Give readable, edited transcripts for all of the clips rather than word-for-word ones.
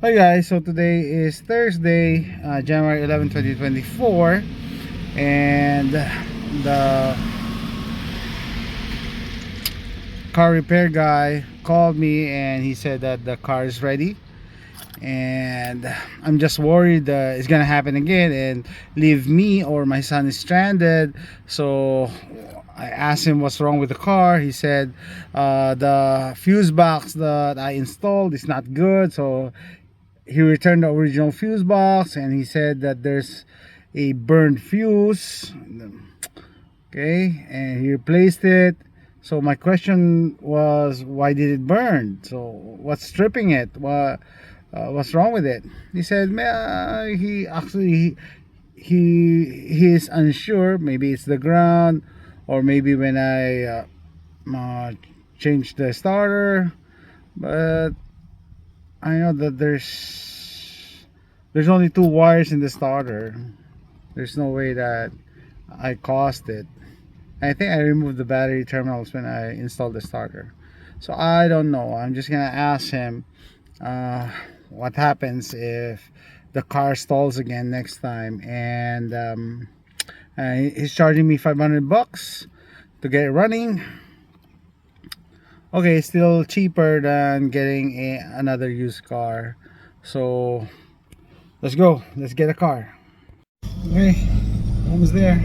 Hi guys, so today is Thursday, January 11, 2024, and the car repair guy called me and he said that the car is ready, and I'm just worried it's gonna happen again and leave me or my son is stranded. So I asked him what's wrong with the car. He said the fuse box that I installed is not good, so he returned the original fuse box and he said that there's a burned fuse. Okay, and he replaced it. So my question was, why did it burn? So what's stripping it? What's wrong with it? He said, he actually he is unsure. Maybe it's the ground, or maybe when I changed the starter. But I know that there's only two wires in the starter. There's no way that I caused it. I think I removed the battery terminals when I installed the starter. So I don't know. I'm just gonna ask him what happens if the car stalls again next time. And he's charging me $500 to get it running. Okay, still cheaper than getting another used car. So let's go. Let's get a car. Okay, almost there.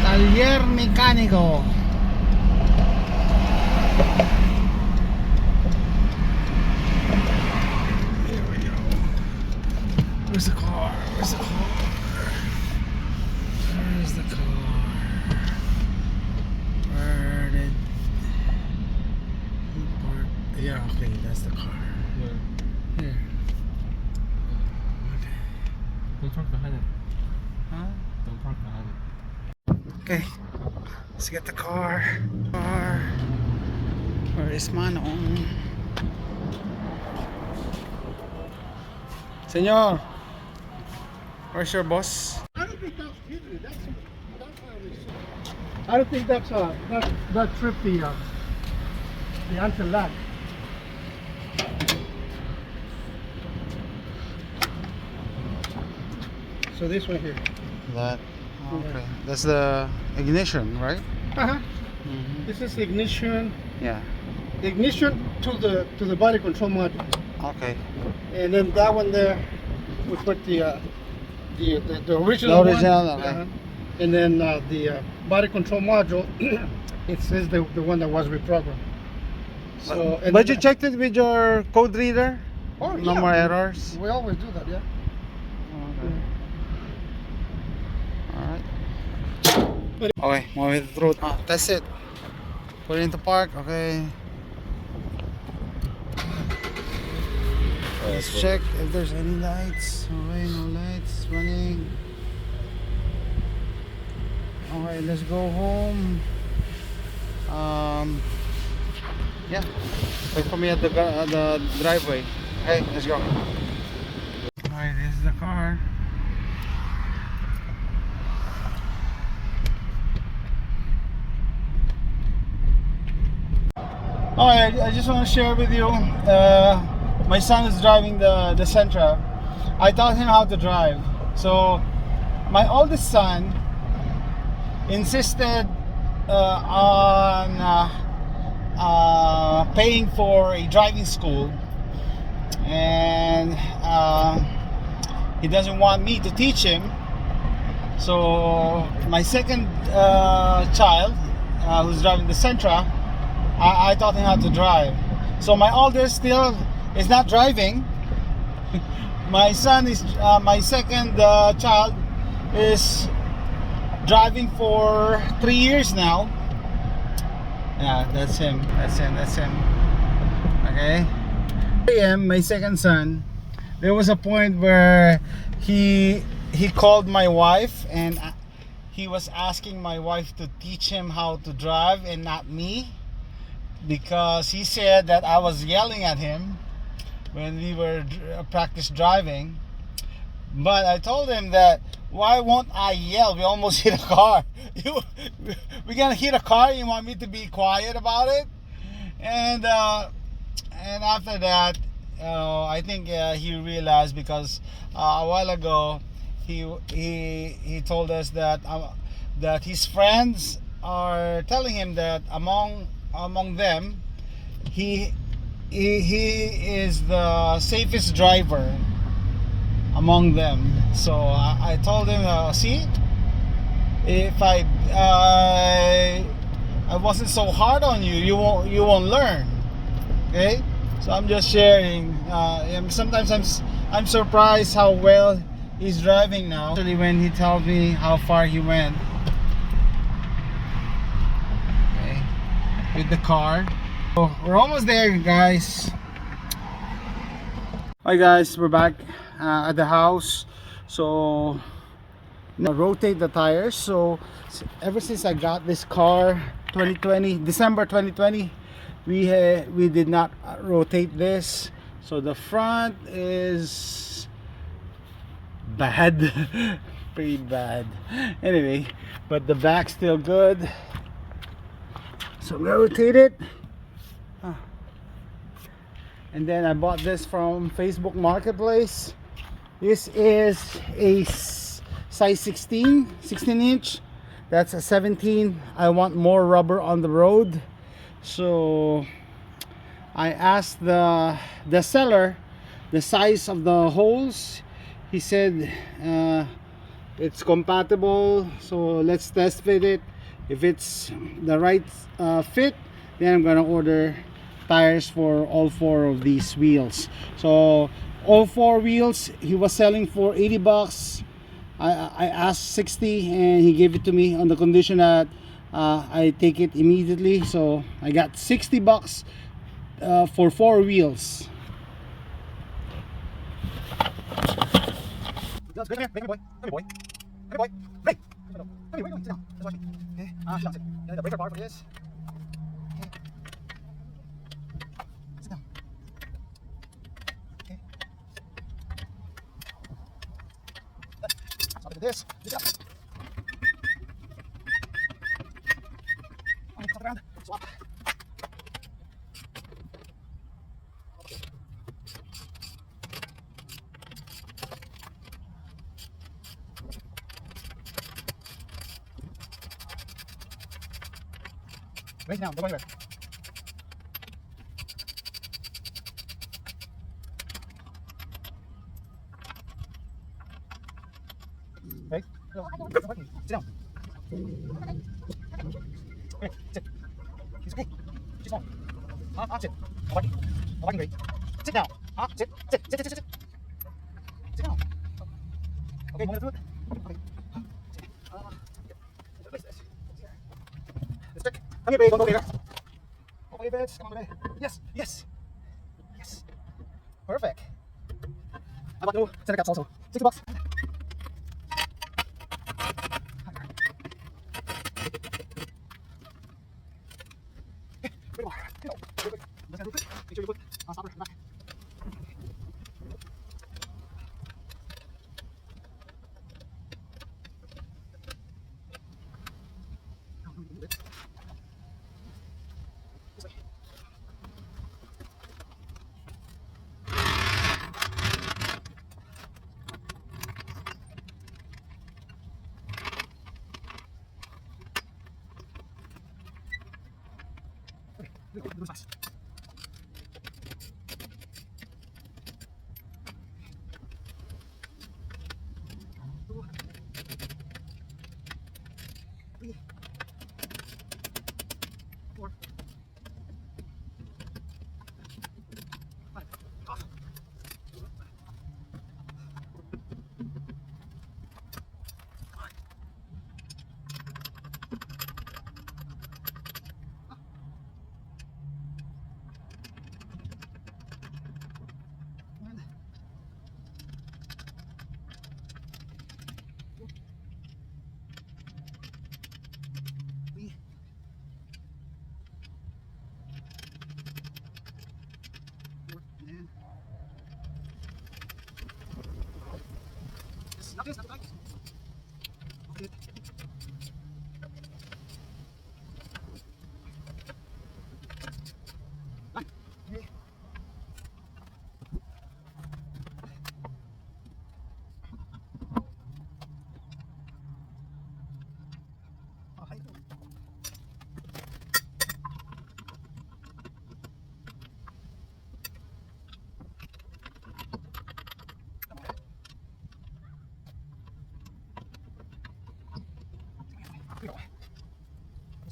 Taller mecánico. Here we go. Where's the car? Where's the car? Where's the car? Where did he park? Yeah, okay, that's the car. Yeah. Here. Okay. Don't park behind it. Huh? Don't park behind it. Okay, let's get the car. Where is Manong? Senor, where's your boss? I don't think that's hidden. I don't think that tripped the anti-lag. So this one here. That, okay. That's the ignition, right? This is the ignition. Yeah. Ignition to the body control module, Okay. and then that one there, we put the original. The original, one. okay. And then the body control module, it says the one that was reprogrammed. So, and But then you checked it with your code reader? Oh, No yeah, more errors? We always do that, yeah. Okay. Alright. Okay, moving the road. That's it. Put it into park, okay. Let's check if there's any lights. Okay, no lights running. Okay, let's go home. Yeah, wait for me at the driveway. Okay, let's go. Alright, this is the car. Alright, I just want to share with you. My son is driving the Sentra. I taught him how to drive. So my oldest son insisted on paying for a driving school, and he doesn't want me to teach him. So my second child, who's driving the Sentra, I taught him how to drive. So my oldest still is not driving, My son is my second child is driving for 3 years now. Yeah, that's him. That's him. That's him. Okay. I am my second son. There was a point where he called my wife and he was asking my wife to teach him how to drive and not me, because he said that I was yelling at him when we were practice driving. But I told him that, why won't I yell? We almost hit a car. We're gonna hit a car. You want me to be quiet about it? And after that, I think he realized, because a while ago he told us that his friends are telling him that among them, he is the safest driver among them. So I told him, see, if I wasn't so hard on you, you won't learn. Okay, so I'm just sharing. Sometimes I'm surprised how well he's driving now. Actually, when he tells me how far he went, okay, with the car. So we're almost there, guys. Hi guys, we're back at the house. So rotate the tires. So ever since I got this car, 2020 December 2020, we did not rotate this. So the front is bad. Pretty bad anyway, but the back's still good. So I'm gonna rotate it. And then I bought this from Facebook Marketplace. This is a size 16 inch. That's a 17. I want more rubber on the road, so I asked the seller the size of the holes. He said it's compatible, so let's test fit it. If it's the right fit, then I'm gonna order tires for all 4 of these wheels. So all 4 wheels he was selling for 80 bucks. I asked 60 and he gave it to me on the condition that I take it immediately. So I got 60 bucks for 4 wheels. Come here, boy. Come here, boy. Come here, boy. Hey. Come here, boy. Sit down. Just watch me. Okay. Sit down. Sit. The breaker bar for this. Okay. Sit down. Okay. Stop it. This. This up. Okay, stop around. Swap. Right now, go anywhere. Right? Sit down. Okay, sit. He's okay. She's small. Sit. No barking. No barking, great. Sit down. Sit. Sit. Sit. Sit. Sit. Sit. Sit down. Okay, want me to do it? Okay. Replace this. This trick. Come here, babe. Don't go there. Don't leave it. Come on, babe. Yes. Yes. Yes. Perfect. I bought new center caps also. 60 bucks. Make sure you put stopper back. This way. Okay, do it fast.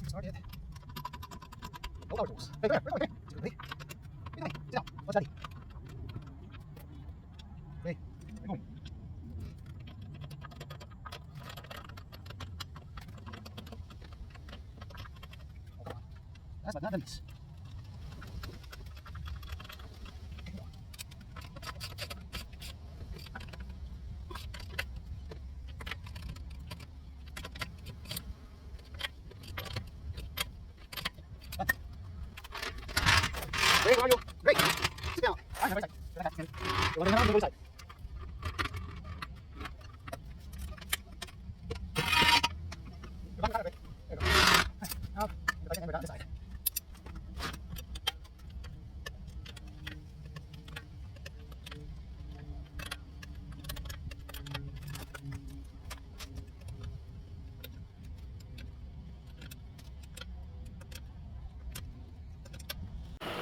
Started. Hold our doors. Hey, there, wait, wait. Sit down. What's that? Hey, we're going. Oh, come on. That's not nice. Great, how are you? Great. Sit down. I'm on the right side. You want to hang on the other side? You're on the right. There you go. Now, if I can, we're down this side.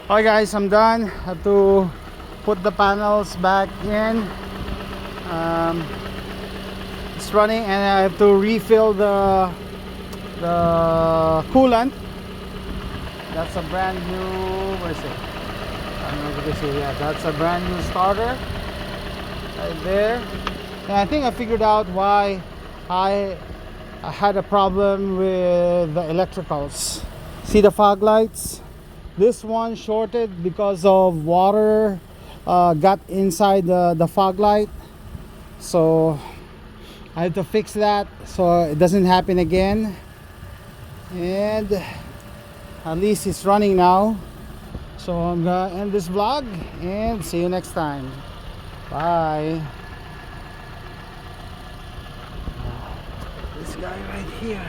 Alright guys, I'm done. I have to put the panels back in. It's running and I have to refill the coolant. That's a brand new, where is it? I don't know if you can see. Yeah, that's a brand new starter right there. And I think I figured out why I had a problem with the electricals. See the fog lights? This one shorted because of water got inside the fog light. So I have to fix that so it doesn't happen again. And at least it's running now. So I'm gonna end this vlog and see you next time. Bye. This guy right here.